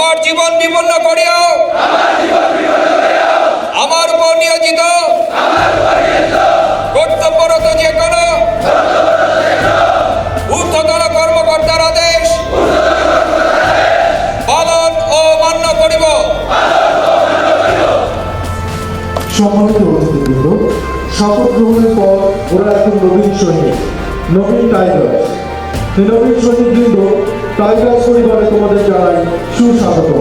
আমার জীবন বিপন্ন করিয়াও আমার উপর নিয়োজিত কর্তব্যরত যে কোনো ঊর্ধ্বতন কর্মকর্তার আদেশ পালন ও মান্য করিব। সম্মানিত অতিথিবৃন্দ, শপথ গ্রহণের পর ওরা এখন নবীন সৈনিক, নবীন টাইগার্স। নবীন সৈনিকবৃন্দ, টাইগার্স পরিবারে তোমাদের জানাই সুস্বাগতম।